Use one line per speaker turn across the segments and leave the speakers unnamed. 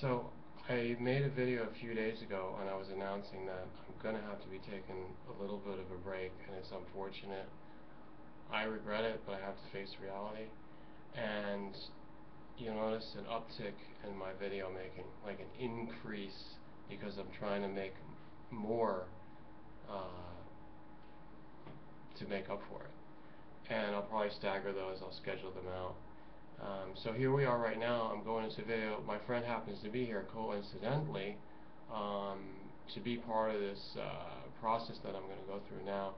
So I made a video a few days ago and I was announcing that I'm going to have to be taking a little bit of a break, and it's unfortunate. I regret it, but I have to face reality. And you'll notice an uptick in my video making, like an increase, because I'm trying to make more to make up for it. And I'll probably stagger those, I'll schedule them out. So here we are right now. I'm going into video. My friend happens to be here coincidentally to be part of this process that I'm going to go through now.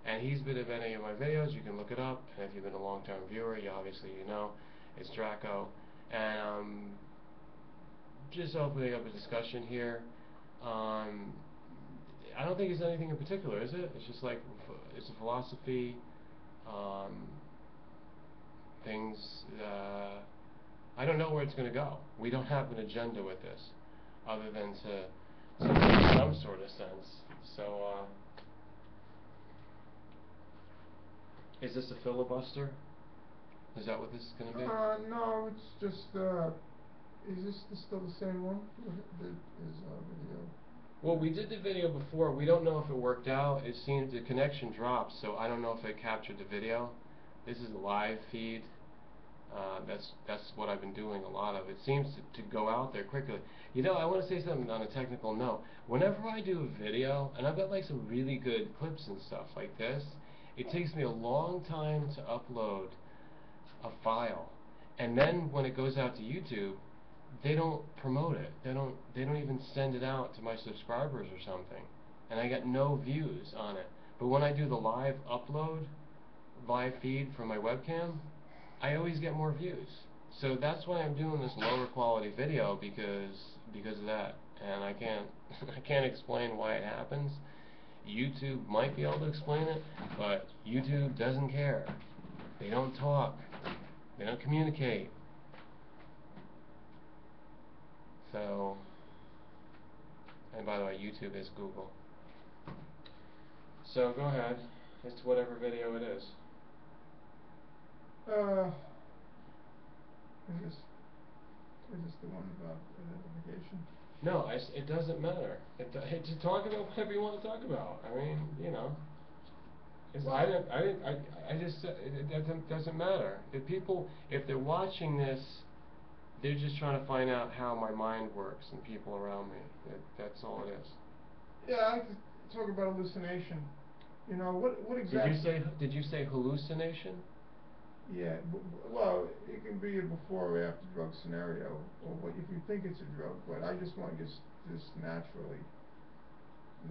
And he's been in many of my videos. You can look it up. And if you've been a long-term viewer, you know it's Draco. And just opening up a discussion here. I don't think it's anything in particular, is it? It's just like it's a philosophy. Things. I don't know where it's going to go. We don't have an agenda with this, other than to make some sort of sense. So, is this a filibuster? Is that what this is going to be?
No, it's just, is this still the same one? Video?
Well, we did the video before. We don't know if it worked out. It seemed the connection dropped, so I don't know if it captured the video. This is a live feed. That's what I've been doing a lot of. It seems to go out there quickly. You know, I want to say something on a technical note. Whenever I do a video, and I've got like some really good clips and stuff like this, it takes me a long time to upload a file. And then when it goes out to YouTube, they don't promote it. They don't even send it out to my subscribers or something. And I get no views on it. But when I do the live upload, live feed from my webcam, I always get more views. So that's why I'm doing this lower quality video, because of that. And I can't explain why it happens. YouTube might be able to explain it, but YouTube doesn't care. They don't talk. They don't communicate. So, and by the way, YouTube is Google. So go ahead. It's whatever video it is.
Is this the one about identification?
No, it doesn't matter. Just talk about whatever you want to talk about. I mean, you know. I just said it doesn't matter. If they're watching this, they're just trying to find out how my mind works and people around me. That's all it is.
Yeah, I like to talk about hallucination. You know, what exactly...
Did you say hallucination?
Yeah, well, it can be a before or after drug scenario, or what if you think it's a drug, but I just want just naturally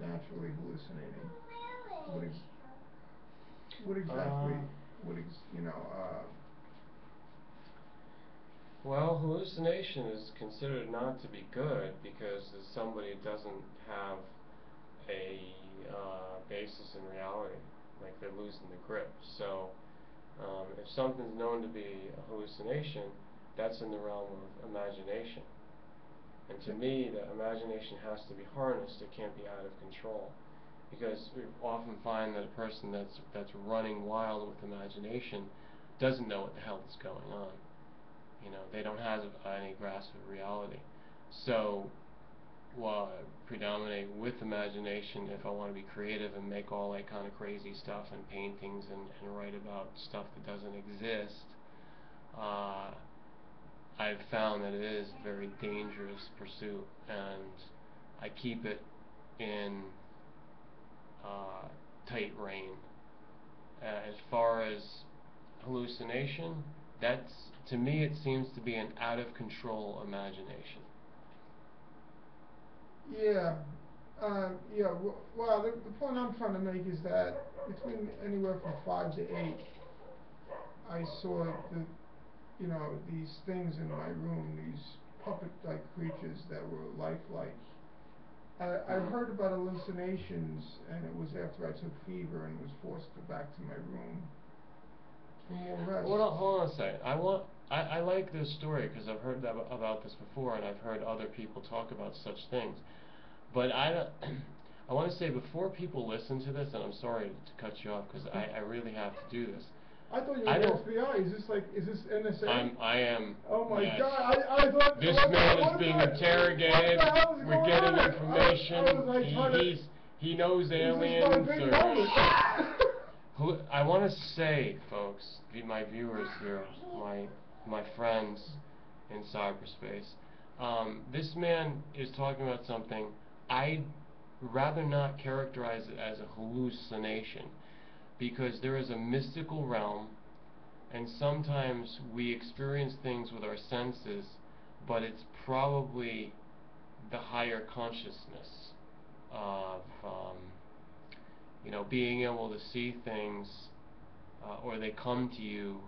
hallucinating. What exactly, you know,
well, hallucination is considered not to be good because somebody doesn't have a basis in reality, like they're losing the grip. So if something's known to be a hallucination, that's in the realm of imagination. And to me, the imagination has to be harnessed. It can't be out of control. Because we often find that a person that's running wild with imagination doesn't know what the hell is going on. You know, they don't have any grasp of reality. So, predominate with imagination if I want to be creative and make all that kind of crazy stuff and paintings and write about stuff that doesn't exist. I've found that it is a very dangerous pursuit, and I keep it in tight rein. As far as hallucination, to me it seems to be an out of control imagination.
Yeah, yeah. Well, the point I'm trying to make is that between anywhere from 5 to 8, I saw these things in my room, these puppet-like creatures that were lifelike. I heard about hallucinations, and it was after I took fever and was forced to go back to my room for more rest.
Hold on a second. I like this story because I've heard about this before, and I've heard other people talk about such things. But I want to say before people listen to this, and I'm sorry to cut you off because I really have to do this.
I thought you
I
were the
don't.
FBI. Is this NSA?
I am.
Oh my
Yes.
God! I thought
This
what
man
what
is being
the-
interrogated.
What the hell is
We're
going
getting
on?
information.
I was like,
He knows aliens.
This is my big moment.
I want to say, folks, my viewers here, my friends in cyberspace, this man is talking about something. I'd rather not characterize it as a hallucination, because there is a mystical realm, and sometimes we experience things with our senses, but it's probably the higher consciousness of being able to see things, or they come to you.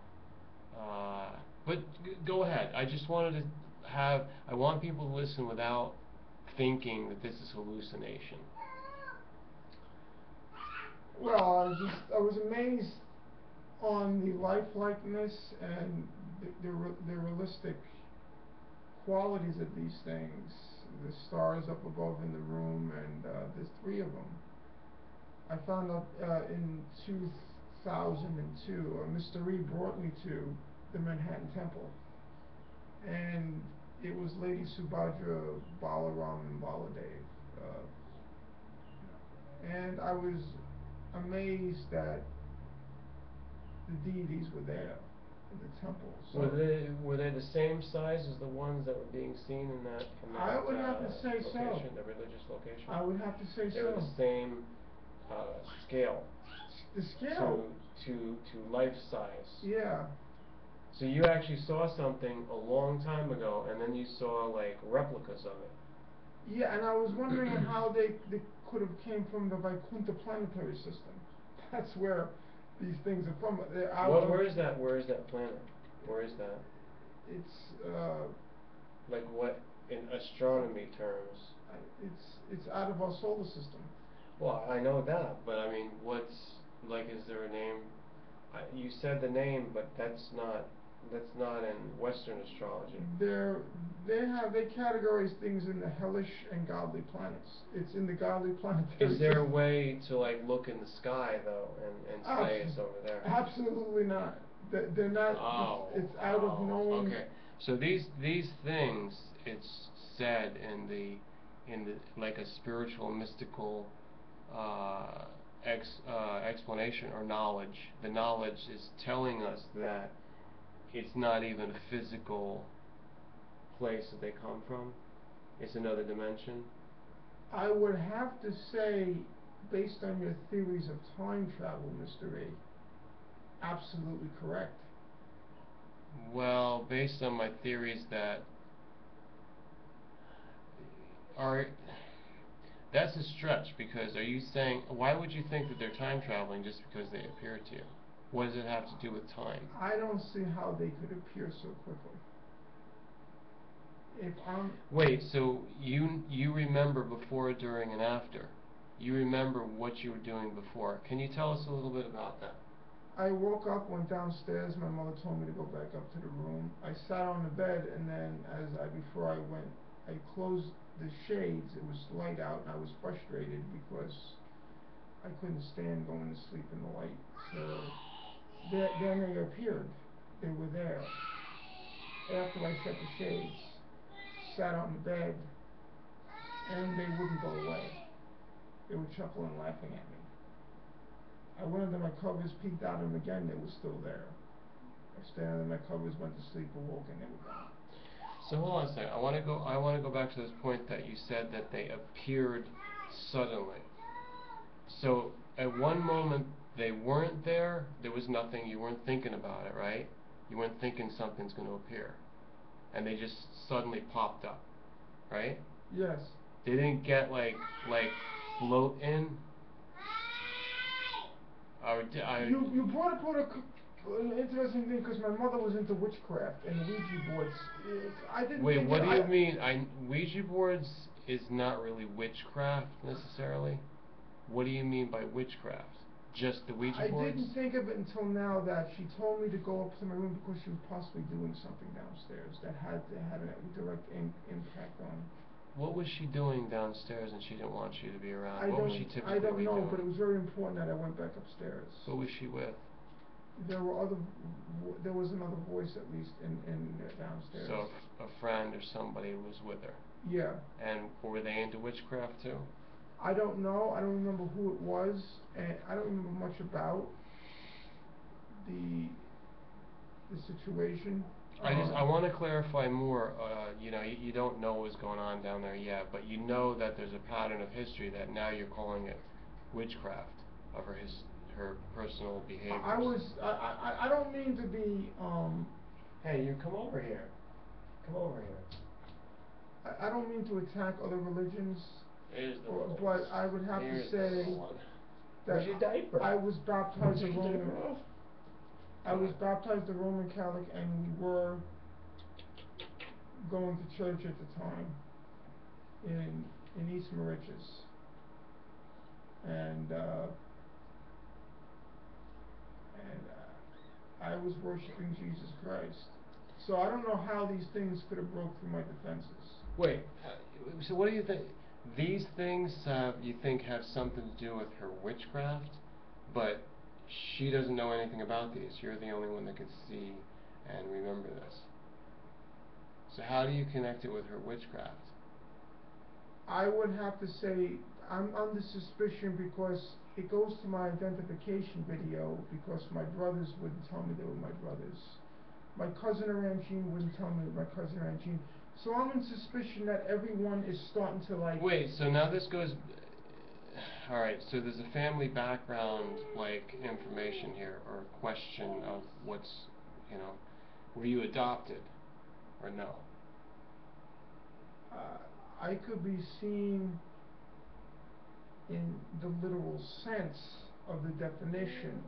But go ahead. I just wanted to I want people to listen without thinking that this is hallucination.
Well, I was amazed on the lifelikeness and the realistic qualities of these things. The stars up above in the room, and there's 3 of them. I found out in 2002, Mr. Reed brought me to the Manhattan Temple, and it was Lady Subhadra, Balaram, and Baladev. And I was amazed that the deities were there in the temple. So
were they the same size as the ones that were being seen in that
I would have to say
location,
so.
the religious location?
I would have to say
they were
so.
the same scale.
The scale.
To life size.
Yeah.
So you actually saw something a long time ago, and then you saw like replicas of it.
Yeah, and I was wondering how they could have came from the Vaikuntha planetary system. That's where these things are from.
Where is that? Where is that planet? Where is that?
It's
like what in astronomy terms?
It's out of our solar system.
Well, I know that, but I mean, what's like? Is there a name? You said the name, but that's not in Western astrology.
They categorize things in the hellish and godly planets. It's in the godly planetary.
Is there a way to like look in the sky though and say it's over there?
Absolutely not. They're not.
Oh,
it's out of known.
Okay, so these things, it's said in the like a spiritual mystical explanation or knowledge. The knowledge is telling us that it's not even a physical place that they come from. It's another dimension.
I would have to say, based on your theories of time travel, Mr. A, absolutely correct.
Well, based on my theories that's a stretch, because are you saying, why would you think that they're time traveling just because they appear to you? What does it have to do with time?
I don't see how they could appear so quickly.
Wait, so you remember before, during, and after. You remember what you were doing before. Can you tell us a little bit about that?
I woke up, went downstairs, my mother told me to go back up to the room. I sat on the bed, and then before I went, I closed the shades. It was light out, and I was frustrated because I couldn't stand going to sleep in the light. So then they appeared. They were there. After I shut the shades, sat on the bed, and they wouldn't go away. They were chuckling, laughing at me. I went under my covers, peeked out of them again, they were still there. I stayed under my covers, went to sleep, awoke, and they were gone.
So hold on a second. I want to go back to this point that you said that they appeared suddenly. So at one moment they weren't there. There was nothing. You weren't thinking about it, right? You weren't thinking something's going to appear, and they just suddenly popped up, right?
Yes.
They didn't get like float in.
You brought up an interesting thing, because my mother was into witchcraft and Ouija boards. I didn't.
Wait, what do you mean? Ouija boards is not really witchcraft necessarily. What do you mean by witchcraft? Just the Ouija boards?
I didn't think of it until now that she told me to go up to my room because she was possibly doing something downstairs that had a direct impact on.
What was she doing downstairs and she didn't want you to be around? What was she typically doing?
I don't know, but it was very important that I went back upstairs.
Who was she with?
there were there was another voice at least in downstairs.
So a friend or somebody was with her.
Yeah.
And were they into witchcraft too?
I don't know. I don't remember who it was, and I don't remember much about the situation.
I want to clarify more. You don't know what's going on down there yet, but you know that there's a pattern of history that now you're calling it witchcraft of her personal behaviors.
I don't mean to be.
Hey, you come over here. Come over here.
I don't mean to attack other religions. But I would have to say that
your diaper?
I was baptized a Roman. I was baptized a Roman Catholic, and we were going to church at the time in East Mauritius, and I was worshiping Jesus Christ. So I don't know how these things could have broke through my defenses.
Wait, so what do you think? These things you think have something to do with her witchcraft, but she doesn't know anything about these. You're the only one that can see and remember this. So how do you connect it with her witchcraft?
I would have to say I'm under suspicion because it goes to my identification video, because my brothers wouldn't tell me they were my brothers. My cousin Arangine wouldn't tell me my cousin Arangine. So I'm in suspicion that everyone is starting to like...
Wait, so now this goes... Alright, so there's a family background, like, information here, or question of what's, were you adopted, or no?
I could be seen in the literal sense of the definition,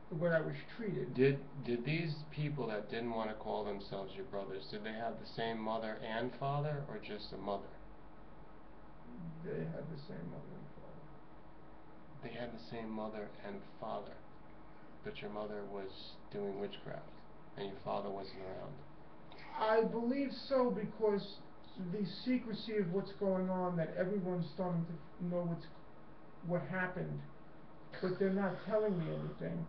the way I was treated.
Did these people that didn't want to call themselves your brothers, did they have the same mother and father, or just a mother?
They had the same mother and father.
They had the same mother and father, but your mother was doing witchcraft, and your father wasn't around.
I believe so, because the secrecy of what's going on, that everyone's starting to know what happened, but they're not telling me anything,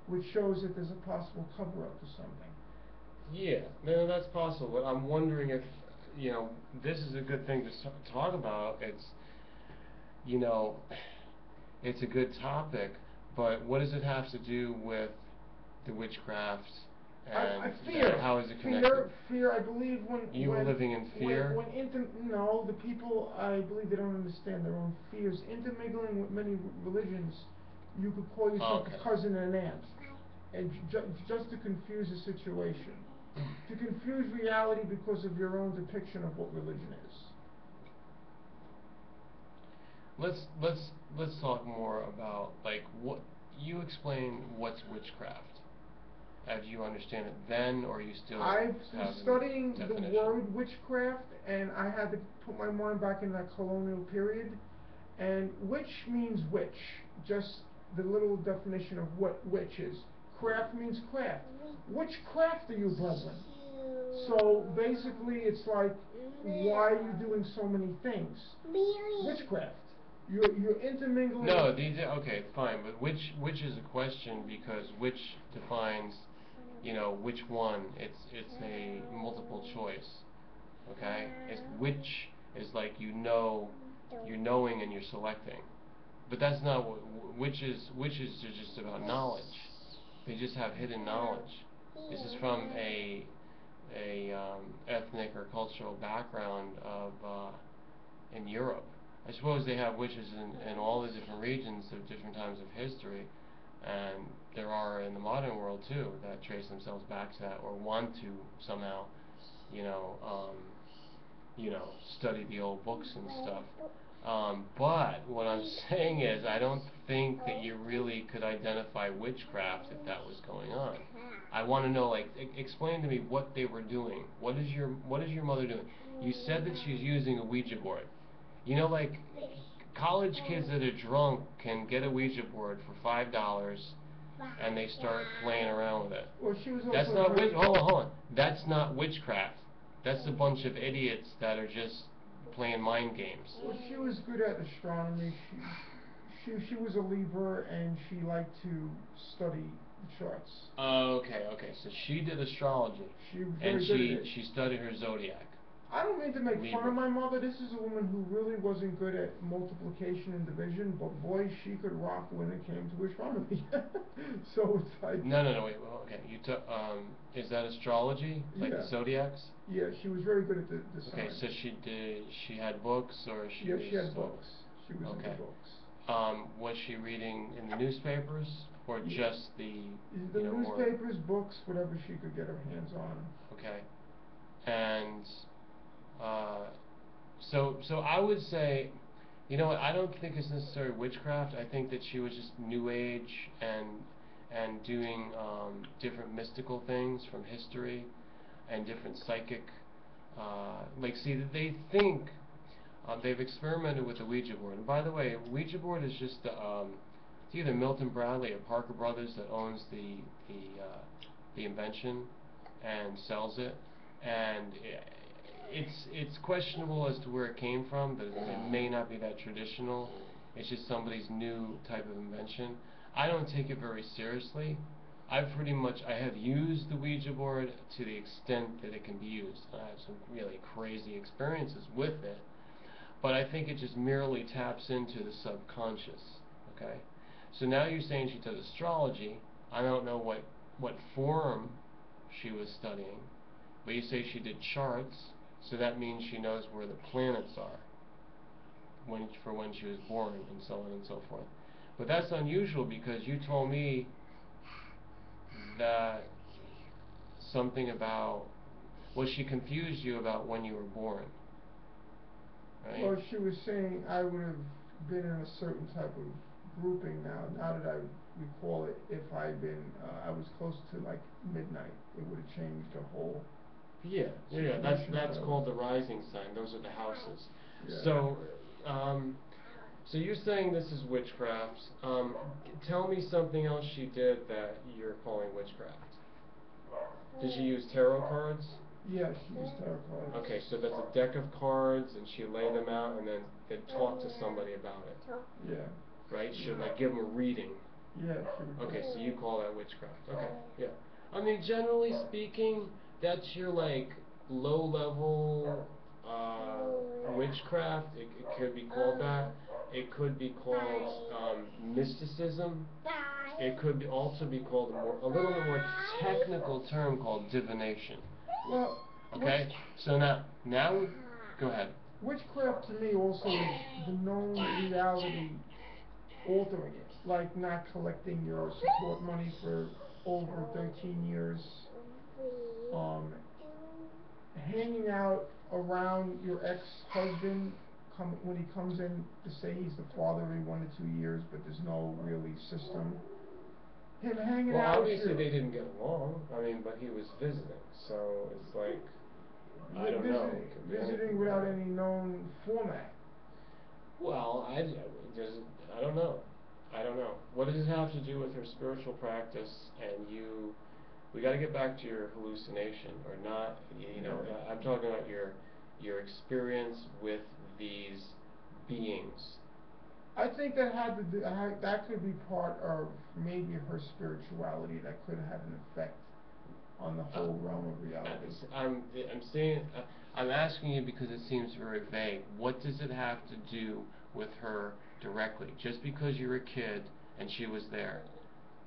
which shows that there's a possible cover-up to something.
Yeah, no, that's possible, but I'm wondering if, this is a good thing to talk about. It's, it's a good topic, but what does it have to do with the witchcraft, and
fear.
How is it connected?
Fear, I believe
You were living in fear?
No, the people, I believe they don't understand their own fears. Intermingling with many religions, you could call yourself a cousin and an aunt, and just to confuse the situation. To confuse reality because of your own depiction of what religion is.
Let's talk more about, like, what you explain what's witchcraft. Do you understand it then, or you still
I've
have
been studying
the
the word witchcraft, and I had to put my mind back in that colonial period. And witch means witch, just the little definition of what witch is. Craft means craft. Which craft are you, brethren? So basically, it's like, why are you doing so many things? Witchcraft. You're intermingling.
No, okay, fine, but which is a question, because which defines, which one. It's a multiple choice. Okay, it's which is like you're knowing and you're selecting, but that's not what which is just about knowledge. They just have hidden knowledge. This is from a ethnic or cultural background of in Europe. I suppose they have witches in all the different regions of different times of history, and there are in the modern world too that trace themselves back to that, or want to somehow, study the old books and stuff. But what I'm saying is, I don't think that you really could identify witchcraft if that was going on. I want to know, like, explain to me what they were doing. What is your mother doing? You said that she's using a Ouija board. Like, college kids that are drunk can get a Ouija board for $5, and they start playing around with it.
Well, she was also
That's not hold on. That's not witchcraft. That's a bunch of idiots that are just playing mind games.
Well, she was good at astronomy. She was a Libra, and she liked to study charts.
Okay, okay. So she did astrology,
She was
and
very good at it.
she studied her zodiac.
I don't mean to make fun
Libra.
of my mother. This is a woman who really wasn't good at multiplication and division, but boy, she could rock when it came to astronomy. So it's like.
No, wait. Well, okay. You took. Is that astrology, like
Yeah.
the zodiacs?
Yeah, she was very good at the
Okay,
signs.
so she had books, or she
Yeah,
was.
she had books. She was
Okay.
into books.
Was she reading in the newspapers, or
Yeah.
just the,
The
more?
newspapers, books, whatever she could get her hands on.
Okay. And uh, so I would say, you know what? I don't think it's necessarily witchcraft. I think that she was just New Age and doing different mystical things from history and different psychic. Like, see, they think they've experimented with the Ouija board. And by the way, Ouija board is just it's either Milton Bradley or Parker Brothers that owns the invention and sells it, and it's questionable as to where it came from. But it may not be that traditional. It's just somebody's new type of invention. I don't take it very seriously. I have used the Ouija board to the extent that it can be used. I have some really crazy experiences with it, but I think it just merely taps into the subconscious. Okay, so now you're saying she does astrology. I don't know what form she was studying, but you say she did charts, so that means she knows where the planets are when she was born, and so on and so forth. But that's unusual, because you told me that something about, well, she confused you about when you were born, right?
Well, she was saying I would have been in a certain type of grouping now that I recall it, if I'd been, I was close to like midnight, it would have changed the whole.
Yeah, that's called the rising sign. Those are the houses.
Yeah.
So you're saying this is witchcraft. Tell me something else she did that you're calling witchcraft. Did she use tarot cards?
Yeah, she used tarot cards.
Okay, so that's a deck of cards, and she lay them out, and then talk to somebody about it.
Yeah.
Right? She would like give them a reading.
Yeah, she would.
Okay, so you call that witchcraft. Okay, yeah. I mean, generally speaking, that's your like low level witchcraft. It could be called that. It could be called mysticism. It could also be called a little bit more technical term called divination.
Well.
Okay, so now, go ahead.
Witchcraft to me also is the known reality altering it, like not collecting your support money for over 13 years, hanging out around your ex-husband when he comes in to say he's the father every 1 to 2 years, but there's no really system. Him hanging out.
Well, obviously they didn't get along. I mean, but he was visiting, so it's like, I don't know.
Visiting without any known format.
Well, I don't know. I don't know. What does it have to do with her spiritual practice and you? We got to get back to your hallucination, or not. You know, I'm talking about your experience with these beings.
I think that that could be part of maybe her spirituality, that could have an effect on the whole realm of reality.
I'm asking you because it seems very vague. What does it have to do with her directly? Just because you're a kid and she was there,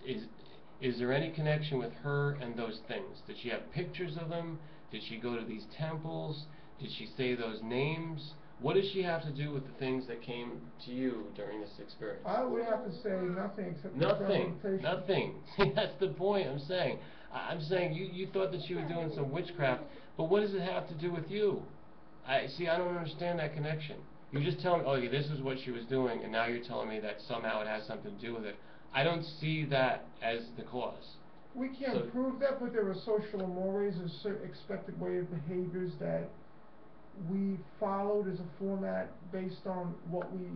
is there any connection with her and those things? Did she have pictures of them? Did she go to these temples? Did she say those names? What does she have to do with the things that came to you during this experience?
I would have to say nothing except
Nothing. See, that's the point I'm saying. I'm saying you thought that she was doing some witchcraft, but what does it have to do with you? I don't understand that connection. You just tell me, oh, yeah, this is what she was doing, and now you're telling me that somehow it has something to do with it. I don't see that as the cause.
We can't prove that, but there are social mores, a certain expected way of behaviors that we followed as a format based on what we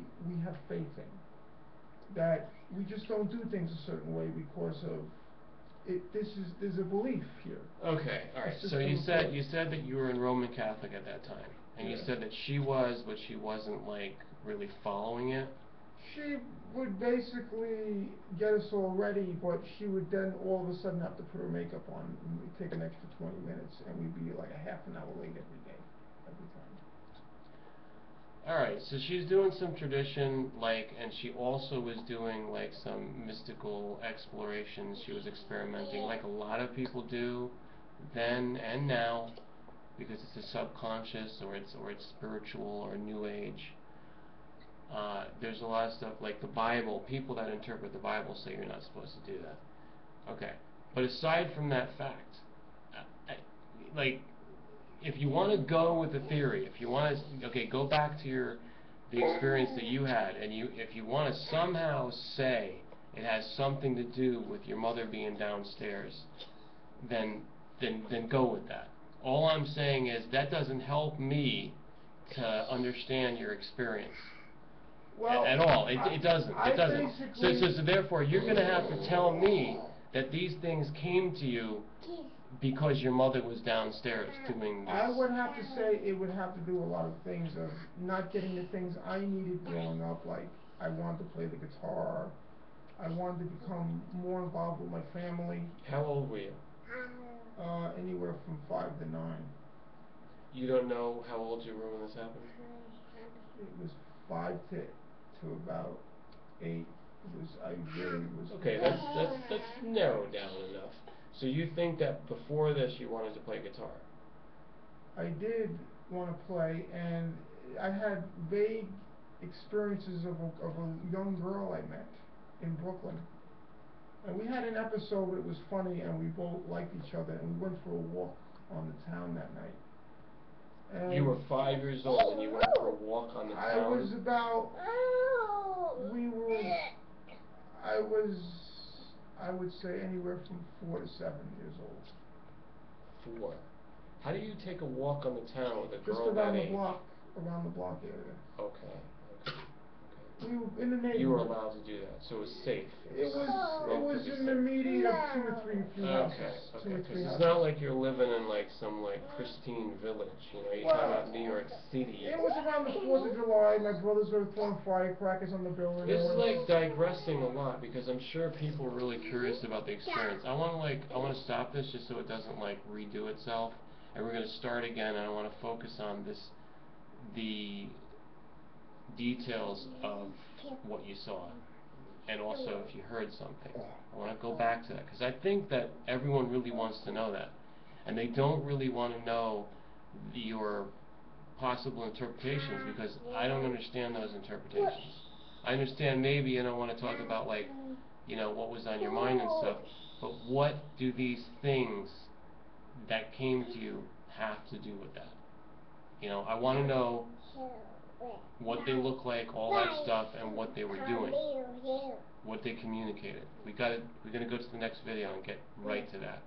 have faith in. That we just don't do things a certain way because of it. There's a belief here.
Okay, all right. So you said that you were in Roman Catholic at that time, and you said that she was, but she wasn't like really following it.
She would basically get us all ready, but she would then all of a sudden have to put her makeup on, and it'd take an extra 20 minutes, and we'd be like a half an hour late every day, every time.
Alright, so she's doing some tradition, like, and she also was doing, like, some mystical explorations. She was experimenting, like a lot of people do, then and now, because it's a subconscious, or it's spiritual, or New Age. There's a lot of stuff, like the Bible. People that interpret the Bible say you're not supposed to do that. Okay, but aside from that fact, like, if you want to go with the theory, if you want to, okay, go back to the experience that you had, and if you want to somehow say it has something to do with your mother being downstairs, then go with that. All I'm saying is that doesn't help me to understand your experience.
Well,
at all. It doesn't. It doesn't. So therefore, you're going to have to tell me that these things came to you because your mother was downstairs doing this.
I would have to say it would have to do a lot of things of not getting the things I needed growing up, like I wanted to play the guitar, I wanted to become more involved with my family.
How old were you?
Anywhere from 5 to 9.
You don't know how old you were when this happened?
It was 5 to about 8. It was, I really was.
Okay, that's narrowed down enough. So you think that before this you wanted to play guitar?
I did want to play, and I had vague experiences of a young girl I met in Brooklyn. And we had an episode that was funny, and we both liked each other, and we went for a walk on the town that night. And
you were 5 years old and you went for a walk on the town?
I was about, I would say anywhere from 4 to 7 years old.
4. How do you take a walk on the town with a
Just
girl that age?
around the block area.
Okay.
We were in the neighborhood.
You were allowed to do that, so it was safe.
It was in the median of 2 or 3 few houses.
Okay, because it's not like you're living in like some pristine village, you know, you're talking about New York City.
It was around the 4th of July, my brothers were throwing firecrackers on the building.
This is like digressing a lot, because I'm sure people are really curious about the experience. I want to stop this just so it doesn't redo itself, and we're going to start again, and I want to focus on the details of what you saw, and also if you heard something. I want to go back to that, because I think that everyone really wants to know that, and they don't really want to know your possible interpretations, because I don't understand those interpretations. I understand maybe you don't want to talk about what was on your mind and stuff, but what do these things that came to you have to do with that? I want to know what they look like, all that stuff, and what they were doing, what they communicated. We're going to go to the next video and get right to that.